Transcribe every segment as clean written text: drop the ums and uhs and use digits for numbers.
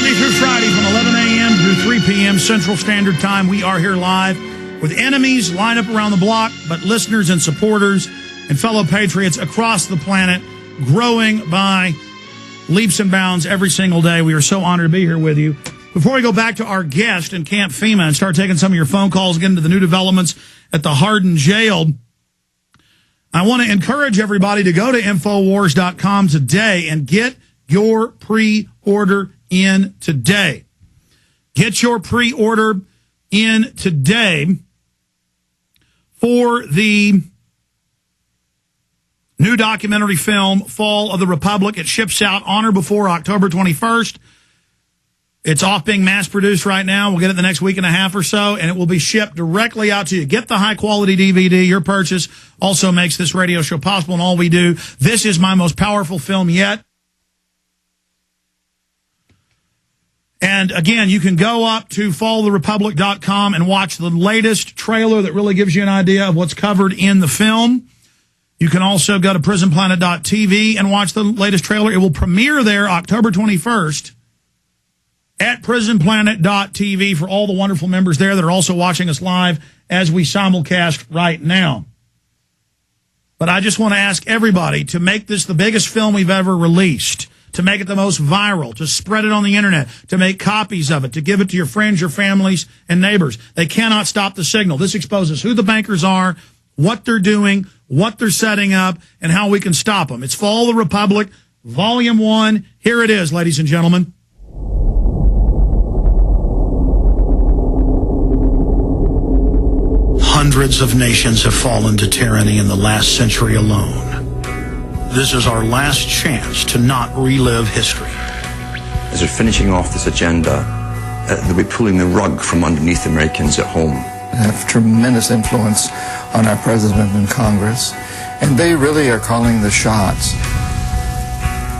Monday through Friday from 11 a.m. to 3 p.m. Central Standard Time. We are here live with enemies lined up around the block, but listeners and supporters and fellow patriots across the planet growing by leaps and bounds every single day. We are so honored to be here with you. Before we go back to our guest in Camp FEMA and start taking some of your phone calls, get into the new developments at the Hardin jail, I want to encourage everybody to go to Infowars.com today and get your pre-order in today. Get your pre-order in today for the new documentary film, Fall of the Republic. It ships out on or before October 21st. It's off being mass-produced right now. We'll get it the next week and a half or so, and it will be shipped directly out to you. Get the high-quality DVD. Your purchase also makes this radio show possible and all we do. This is my most powerful film yet. And, again, you can go up to falloftherepublic.com and watch the latest trailer that really gives you an idea of what's covered in the film. You can also go to prisonplanet.tv and watch the latest trailer. It will premiere there October 21st at prisonplanet.tv for all the wonderful members there that are also watching us live as we simulcast right now. But I just want to ask everybody to make this the biggest film we've ever released, to make it the most viral, to spread it on the internet, to make copies of it, to give it to your friends, your families, and neighbors. They cannot stop the signal. This exposes who the bankers are, what they're doing, what they're setting up, and how we can stop them. It's Fall of the Republic, Volume 1. Here it is, ladies and gentlemen. Hundreds of nations have fallen to tyranny in the last century alone. This is our last chance to not relive history. As they're finishing off this agenda, they'll be pulling the rug from underneath Americans at home. They have tremendous influence on our president and Congress, and they really are calling the shots.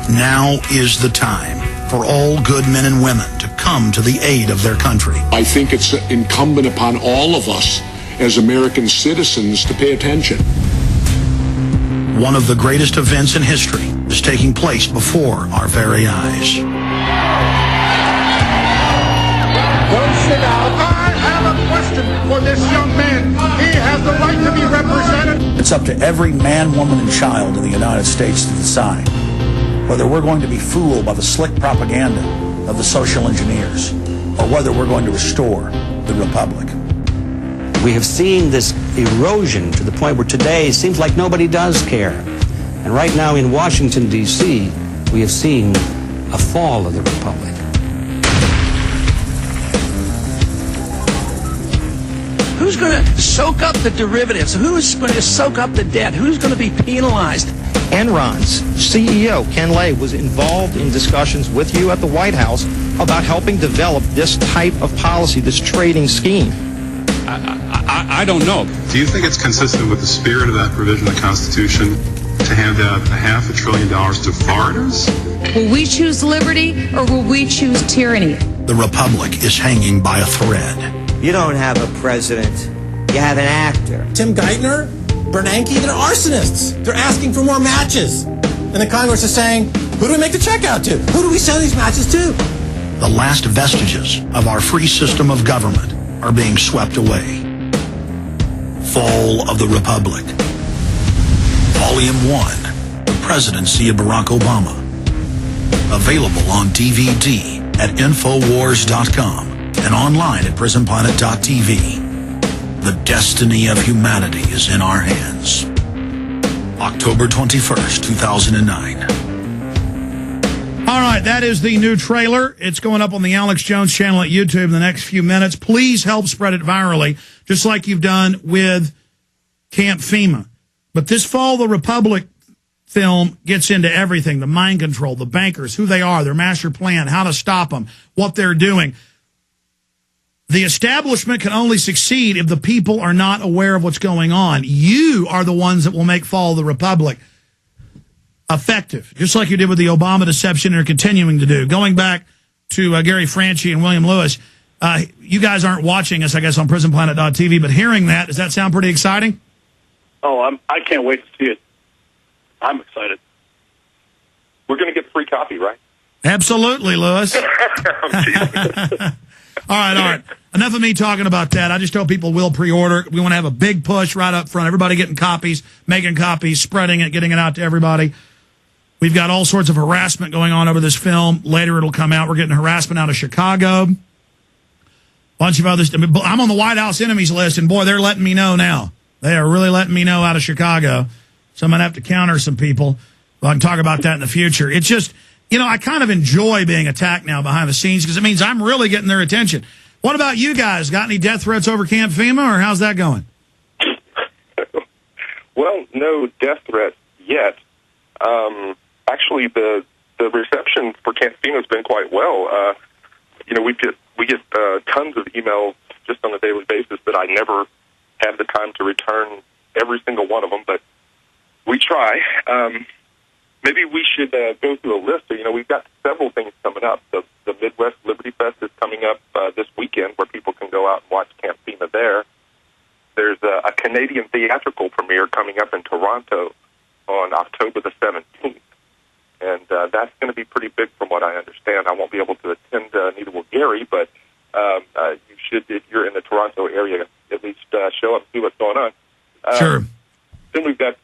Now is the time for all good men and women to come to the aid of their country. I think it's incumbent upon all of us as American citizens to pay attention. One of the greatest events in history is taking place before our very eyes. I have a question for this young man. He has the right to be represented. It's up to every man, woman, and child in the United States to decide whether we're going to be fooled by the slick propaganda of the social engineers or whether we're going to restore the Republic. We have seen this erosion to the point where today it seems like nobody does care. And right now in Washington, D.C., we have seen a fall of the Republic. Who's going to soak up the derivatives? Who's going to soak up the debt? Who's going to be penalized? Enron's CEO, Ken Lay, was involved in discussions with you at the White House about helping develop this type of policy, this trading scheme. I don't know. Do you think it's consistent with the spirit of that provision of the Constitution to hand out $500 billion to foreigners? Will we choose liberty or will we choose tyranny? The Republic is hanging by a thread. You don't have a president. You have an actor. Tim Geithner, Bernanke, they're arsonists. They're asking for more matches. And the Congress is saying, who do we make the check out to? Who do we sell these matches to? The last vestiges of our free system of government are being swept away. Fall of the Republic. Volume 1, The Presidency of Barack Obama. Available on DVD at Infowars.com and online at prisonplanet.tv. The destiny of humanity is in our hands. October 21st, 2009. All right, that is the new trailer. It's going up on the Alex Jones channel at YouTube in the next few minutes. Please help spread it virally, just like you've done with Camp FEMA. But this Fall of the Republic film gets into everything, the mind control, the bankers, who they are, their master plan, how to stop them, what they're doing. The establishment can only succeed if the people are not aware of what's going on. You are the ones that will make Fall of the Republic effective, just like you did with the Obama deception and are continuing to do. Going back to Gary Franchi and William Lewis, you guys aren't watching us, I guess, on prisonplanet.tv, but hearing that, does that sound pretty exciting? Oh, I can't wait to see it. I'm excited. We're going to get free copy, right? Absolutely, Lewis. All right. Enough of me talking about that. I just tell people we'll pre-order. We want to have a big push right up front. Everybody getting copies, making copies, spreading it, getting it out to everybody. We've got all sorts of harassment going on over this film. Later it'll come out. We're getting harassment out of Chicago. Bunch of others. I'm on the White House enemies list, and boy, they're letting me know now. They are really letting me know out of Chicago. So I'm going to have to counter some people. Well, I can talk about that in the future. It's just, I kind of enjoy being attacked now behind the scenes because it means I'm really getting their attention. What about you guys? Got any death threats over Camp FEMA, or how's that going? Well, no death threats yet. Actually, the reception for Camp FEMA has been quite well. We get tons of emails just on a daily basis that I never have the time to return every single one of them, but we try. Maybe we should go through a list. We've got several things coming up. The Midwest Liberty Fest is coming up this weekend, where people can go out and watch Camp FEMA there. There's a Canadian theatrical premiere coming up in Toronto on October the 17th. And that's going to be pretty big from what I understand. I won't be able to attend, neither will Gary, but you should, if you're in the Toronto area, at least show up and see what's going on. Sure. Then we've got,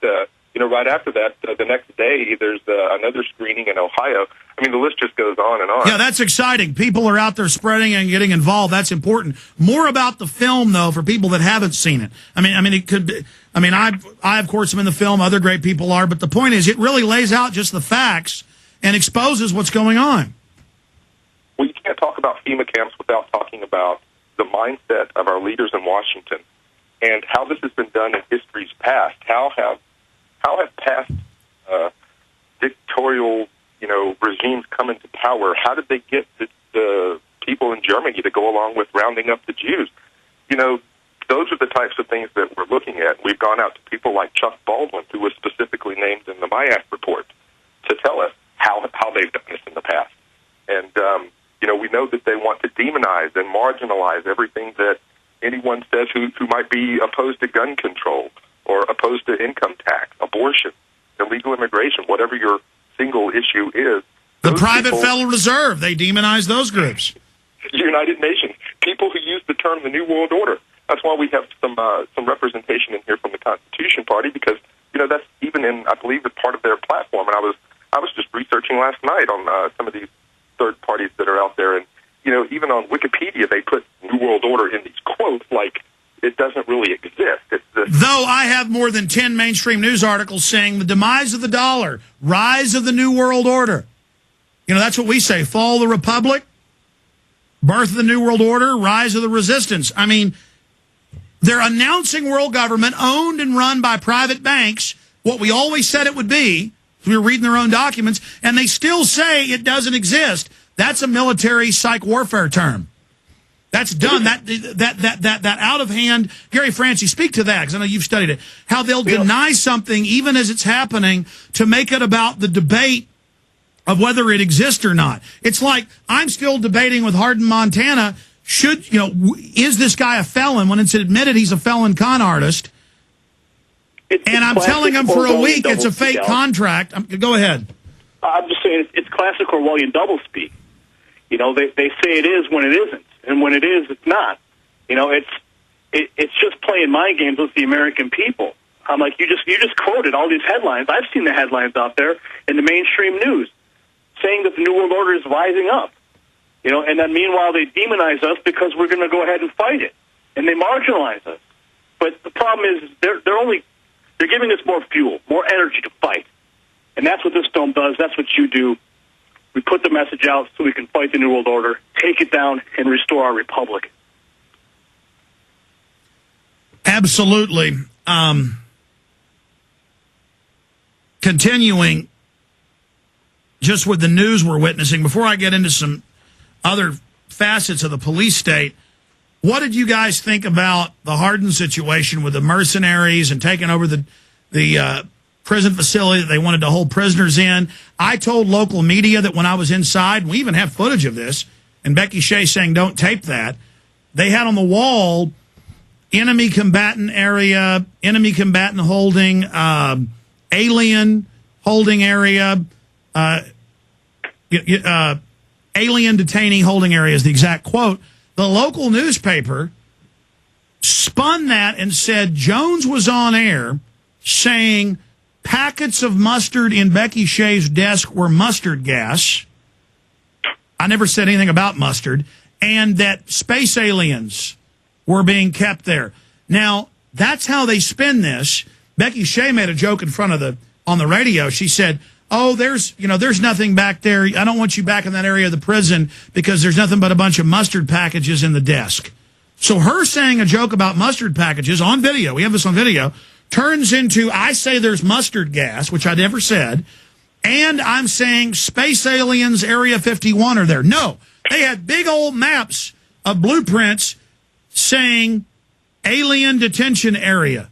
right after that, the next day, there's another screening in Ohio. I mean, the list just goes on and on. Yeah, that's exciting. People are out there spreading and getting involved. That's important. More about the film, though, for people that haven't seen it. I mean, it could be. I mean, I of course am in the film. Other great people are, but the point is, it really lays out just the facts and exposes what's going on. Well, you can't talk about FEMA camps without talking about the mindset of our leaders in Washington and how this has been done in history's past. How have past dictatorial, regimes come into power? How did they get the people in Germany to go along with rounding up the Jews? Those are the types of things that we're looking at. We've gone out to people like Chuck Baldwin, who was specifically named in the MIAC report, to tell us how they've done this in the past. And, we know that they want to demonize and marginalize everything that anyone says who might be opposed to gun control or opposed to income tax, abortion, illegal immigration, whatever your single issue is. The Private Federal Reserve, they demonize those groups. United Nations, people who use the term the New World Order. That's why we have some representation in here from the Constitution Party, because that's even in, I believe, it's part of their platform. And I was just researching last night on some of these third parties that are out there, and even on Wikipedia they put New World Order in these quotes like it doesn't really exist. Though I have more than 10 mainstream news articles saying the demise of the dollar, rise of the New World Order. That's what we say: fall of the Republic, birth of the New World Order, rise of the resistance. I mean, they're announcing world government owned and run by private banks, what we always said it would be. We were reading their own documents, and they still say it doesn't exist. That's a military psych warfare term. That's done. That out of hand. Gary Franchi, speak to that, because I know you've studied it. How they'll deny something even as it's happening to make it about the debate of whether it exists or not. It's like I'm still debating with Hardin, Montana. Is this guy a felon when it's admitted he's a felon con artist? And I'm telling him for a week it's a fake contract. Go ahead. I'm just saying it's classic Orwellian doublespeak. They say it is when it isn't, and when it is, it's not. It's just playing mind games with the American people. I'm like, you just quoted all these headlines. I've seen the headlines out there in the mainstream news saying that the New World Order is rising up. And then meanwhile they demonize us because we're going to go ahead and fight it, and they marginalize us. But the problem is they're giving us more fuel, more energy to fight. And that's what this film does. That's what you do. We put the message out so we can fight the New World Order, take it down, and restore our republic. Absolutely. Continuing just with the news we're witnessing, before I get into some other facets of the police state, what did you guys think about the Hardin situation with the mercenaries and taking over the prison facility that they wanted to hold prisoners in? I told local media that when I was inside, we even have footage of this, and Becky Shea saying don't tape that, they had on the wall enemy combatant area, enemy combatant holding, alien holding area, alien detaining holding area is the exact quote. The local newspaper spun that and said Jones was on air saying packets of mustard in Becky Shea's desk were mustard gas. I never said anything about mustard. And that space aliens were being kept there. Now, that's how they spin this. Becky Shea made a joke in front of on the radio. She said, oh, there's nothing back there. I don't want you back in that area of the prison because there's nothing but a bunch of mustard packages in the desk. So her saying a joke about mustard packages on video, we have this on video, turns into I say there's mustard gas, which I never said, and I'm saying space aliens Area 51 are there. No, they had big old maps of blueprints saying alien detention area.